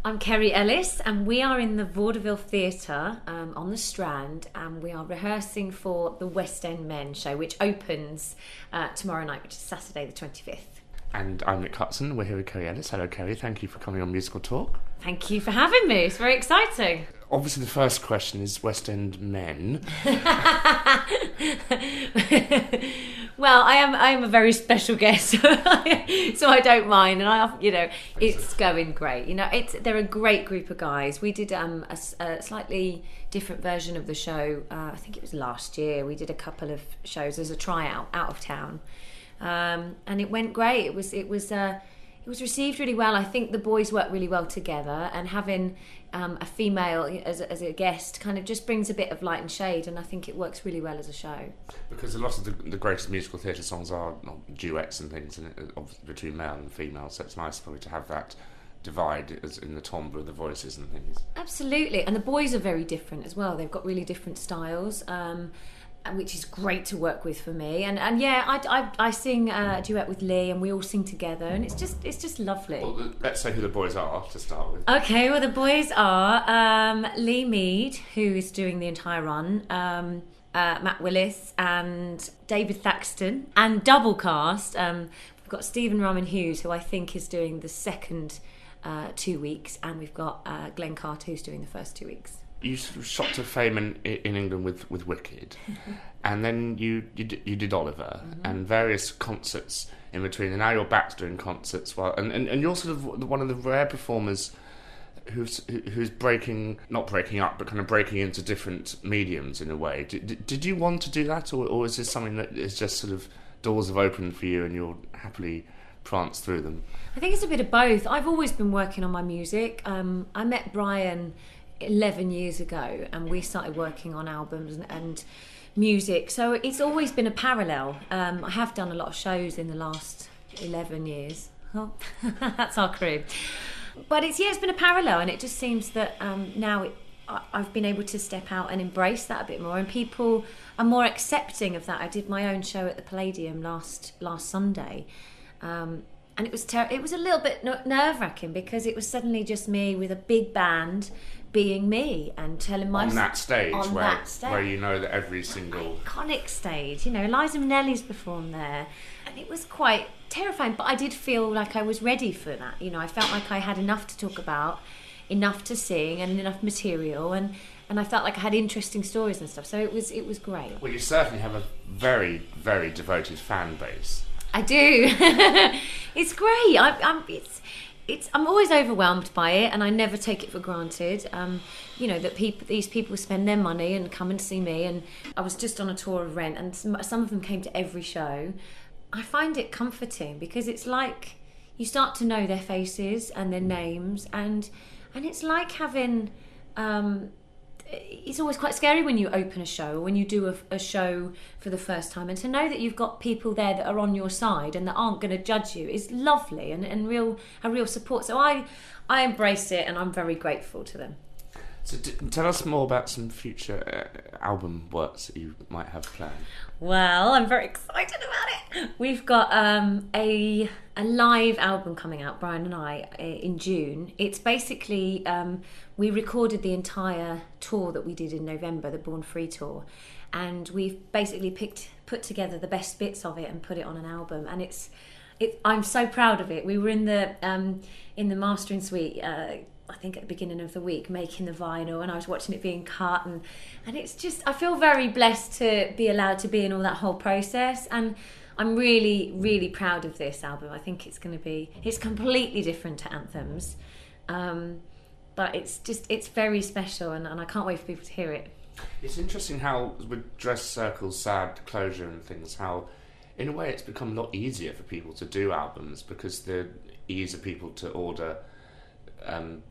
I'm Kerry Ellis, and we are in the Vaudeville Theatre on the Strand, and we are rehearsing for the West End Men show, which opens tomorrow night, which is Saturday the 25th. And I'm Nick Hutson. We're here with Kerry Ellis. Hello, Kerry. Thank you for coming on Musical Talk. Thank you for having me. It's very exciting. Obviously, the first question is West End Men. Well, I am a very special guest, so I don't mind, and it's going great. They're a great group of guys. We did a slightly different version of the show. I think it was last year. We did a couple of shows as a tryout out of town, and it went great. It was received really well. I think the boys work really well together, and having a female as a guest kind of just brings a bit of light and shade, and I think it works really well as a show. Because a lot of the greatest musical theatre songs are duets and things between male and female, so it's nice probably to have that divide as in the timbre of the voices and things. Absolutely, and the boys are very different as well. They've got really different styles, which is great to work with for me. And yeah, I sing a duet with Lee, and we all sing together, and it's just lovely. Well, let's say who the boys are to start with. Okay, well the boys are Lee Mead, who is doing the entire run, Matt Willis and David Thaxton, and double cast. We've got Stephen Roman Hughes, who I think is doing the second 2 weeks, and we've got Glenn Carter, who's doing the first 2 weeks. You sort of shot to fame in England with Wicked, and then you did Oliver, and various concerts in between, and now you're back to doing concerts. And you're sort of one of the rare performers who's not breaking up, but kind of breaking into different mediums in a way. Did you want to do that, or is this something that is just sort of doors have opened for you and you'll happily prance through them? I think it's a bit of both. I've always been working on my music. I met Brian 11 years ago, and we started working on albums and music, so it's always been a parallel. I have done a lot of shows in the last 11 years. Oh, that's our crew. But it's been a parallel, and it just seems that now I've been able to step out and embrace that a bit more, and people are more accepting of that. I did my own show at the Palladium last Sunday, and it was a little bit nerve-wracking, because it was suddenly just me with a big band being me and telling my on that stage where you know that every single iconic stage, Liza Minnelli's performed there, and it was quite terrifying, but I did feel like I was ready for that. I felt like I had enough to talk about, enough to sing, and enough material, and I felt like I had interesting stories and stuff, so it was great. Well, you certainly have a very, very devoted fan base. I do. It's great. I'm always overwhelmed by it, and I never take it for granted. That these people spend their money and come and see me. And I was just on a tour of Rent, and some of them came to every show. I find it comforting, because it's like you start to know their faces and their names, and it's like having. It's always quite scary when you open a show, or when you do a show for the first time, and to know that you've got people there that are on your side and that aren't going to judge you is lovely, and a real support. So I embrace it, and I'm very grateful to them. So tell us more about some future album works that you might have planned. Well, I'm very excited about it. We've got a live album coming out, Brian and I, in June. It's basically, we recorded the entire tour that we did in November, the Born Free tour, and we've basically put together the best bits of it and put it on an album, and I'm so proud of it. We were in the mastering suite, I think at the beginning of the week, making the vinyl, and I was watching it being cut, and it's just, I feel very blessed to be allowed to be in all that whole process, and I'm really, really proud of this album. I think it's completely different to Anthems, but it's very special, and I can't wait for people to hear it. It's interesting how, with Dress Circle's Sad Closure and things, how in a way it's become a lot easier for people to do albums, because the ease of people to order,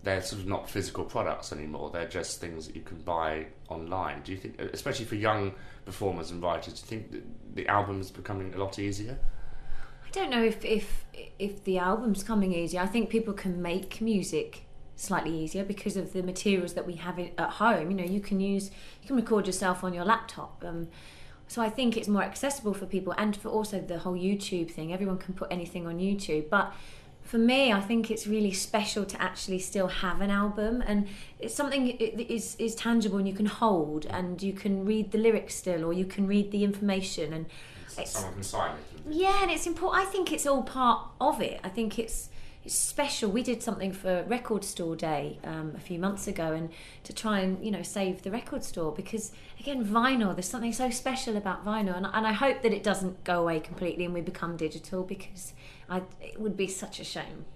they're sort of not physical products anymore, they're just things that you can buy online. Do you think, especially for young performers and writers, do you think that the album's becoming a lot easier? I don't know if the album's coming easier. I think people can make music slightly easier because of the materials that we have at home. You can record yourself on your laptop. So I think it's more accessible for people, and for also the whole YouTube thing. Everyone can put anything on YouTube, but for me, I think it's really special to actually still have an album, and it's something that is tangible and you can hold, and you can read the lyrics still, or you can read the information, and someone can sign it. Yeah, and it's important. I think it's all part of it. I think it's special. We did something for Record Store Day a few months ago, and to try and save the record store, because again, vinyl. There's something so special about vinyl, and I hope that it doesn't go away completely and we become digital, because it would be such a shame.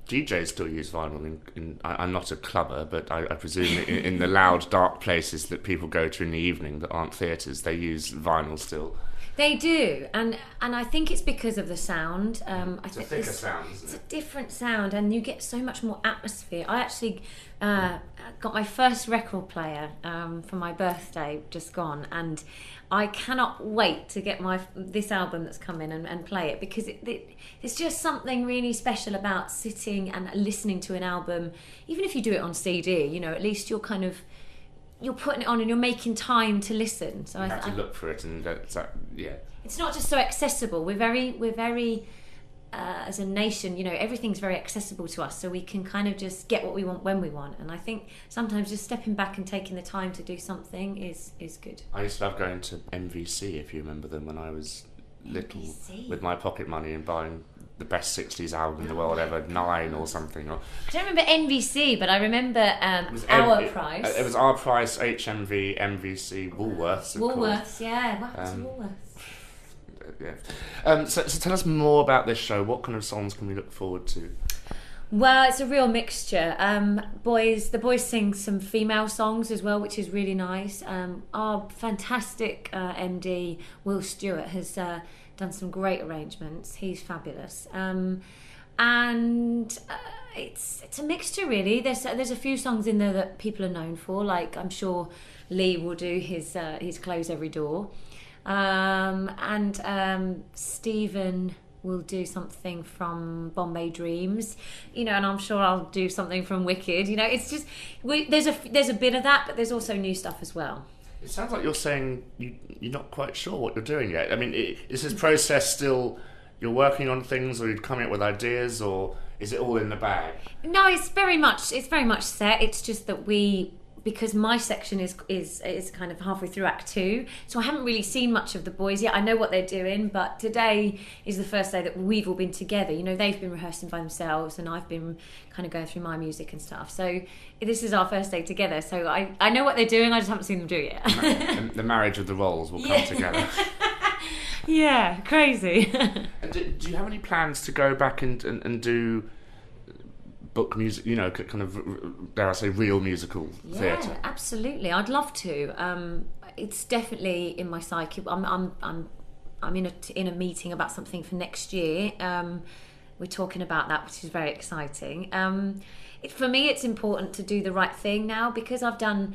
DJs still use vinyl I'm not a clubber, but I presume in the loud, dark places that people go to in the evening that aren't theatres, they use vinyl still. They do, and I think it's because of the sound. It's a thicker sound, isn't it? It's a different sound, and you get so much more atmosphere. I actually got my first record player for my birthday just gone, and I cannot wait to get this album that's come in and play it, because it's just something really special about sitting and listening to an album. Even if you do it on CD, at least you're putting it on and you're making time to listen. So you have to look for it, and yeah. It's not just so accessible. We're very as a nation, everything's very accessible to us, so we can kind of just get what we want when we want. And I think sometimes just stepping back and taking the time to do something is good. I used to love going to MVC, if you remember them, when I was little, MVC. with my pocket money and buying the best 60s album in the world ever, 9 or something. I don't remember NVC, but I remember Our Price. It was Our Price, HMV, MVC, Woolworths. Woolworths, yeah. What happened to Woolworths? Yeah. So tell us more about this show. What kind of songs can we look forward to? Well, it's a real mixture. The boys sing some female songs as well, which is really nice. Our fantastic MD, Will Stewart, has done some great arrangements. He's fabulous. And it's a mixture, really. There's a few songs in there that people are known for, like I'm sure Lee will do his Close Every Door. And Stephen will do something from Bombay Dreams, and I'm sure I'll do something from Wicked. It's just there's a bit of that, but there's also new stuff as well. It sounds like you're saying you're not quite sure what you're doing yet. I mean, is this process still, you're working on things, or you're coming up with ideas, or is it all in the bag? No, it's very much set. It's just that because my section is kind of halfway through Act 2, so I haven't really seen much of the boys yet. I know what they're doing, but today is the first day that we've all been together. They've been rehearsing by themselves, and I've been kind of going through my music and stuff. So this is our first day together, so I know what they're doing, I just haven't seen them do it yet. The marriage of the roles will come together. Yeah, crazy. And do you have any plans to go back and do book music, kind of, dare I say, real musical theatre? Yeah, absolutely. I'd love to. It's definitely in my psyche. I'm in a meeting about something for next year. We're talking about that, which is very exciting. For me, it's important to do the right thing now, because I've done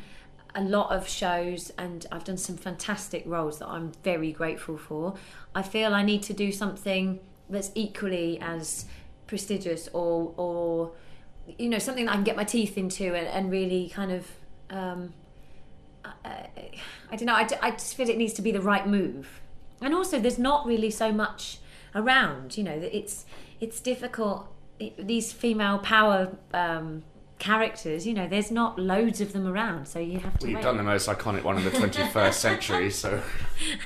a lot of shows and I've done some fantastic roles that I'm very grateful for. I feel I need to do something that's equally as prestigious or something that I can get my teeth into and really kind of I don't know, I just feel it needs to be the right move. And also there's not really so much around, it's difficult. These female power characters, there's not loads of them around, so you have to you've done the most iconic one in the 21st century, so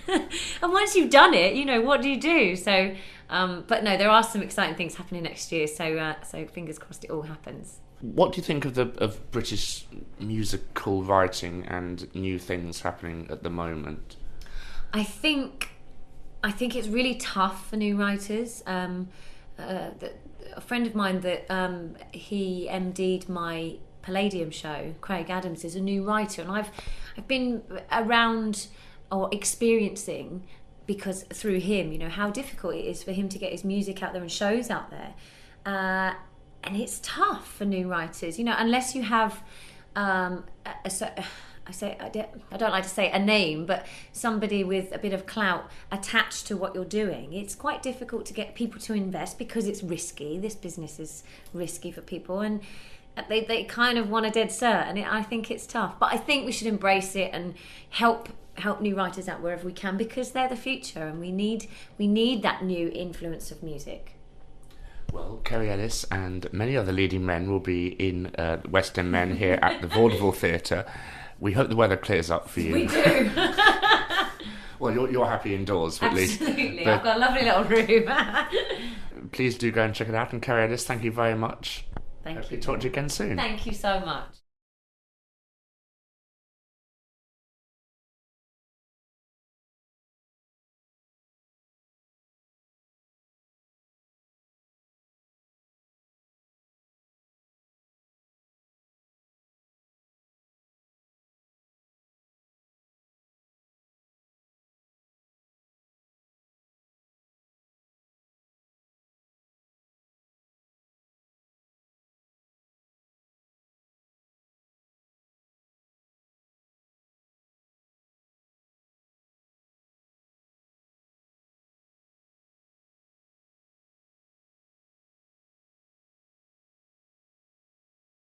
and once you've done it, what do you do? So but no, there are some exciting things happening next year, so fingers crossed it all happens. What do you think of British musical writing and new things happening at the moment? I think it's really tough for new writers. A friend of mine that he MD'd my Palladium show, Craig Adams, is a new writer, and I've been around or experiencing, because through him, how difficult it is for him to get his music out there and shows out there, and it's tough for new writers, unless you have I don't like to say a name, but somebody with a bit of clout attached to what you're doing. It's quite difficult to get people to invest, because it's risky. This business is risky for people, and they kind of want a dead cert, and I think it's tough. But I think we should embrace it and help new writers out wherever we can, because they're the future, and we need that new influence of music. Well, Kerry Ellis and many other leading men will be in West End Men here at the Vaudeville Theatre. We hope the weather clears up for you. We do. Well, you're happy indoors, at least. Absolutely. I've got a lovely little room. Please do go and check it out. And Kerry Ellis, thank you very much. Thank Hopefully you. talk to you again soon. Thank you so much.